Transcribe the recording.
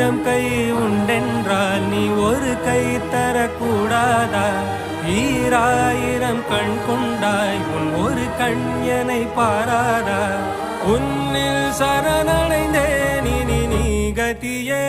ஆயிரம் கை உண்டென்றால் நீ ஒரு கை தரக்கூடாதா? ஈராயிரம் கண் கொண்டாய் உன் ஒரு கண் என்னை பாராதா? உன்னில் சரணடைந்தேன் இனி நீ கதியே.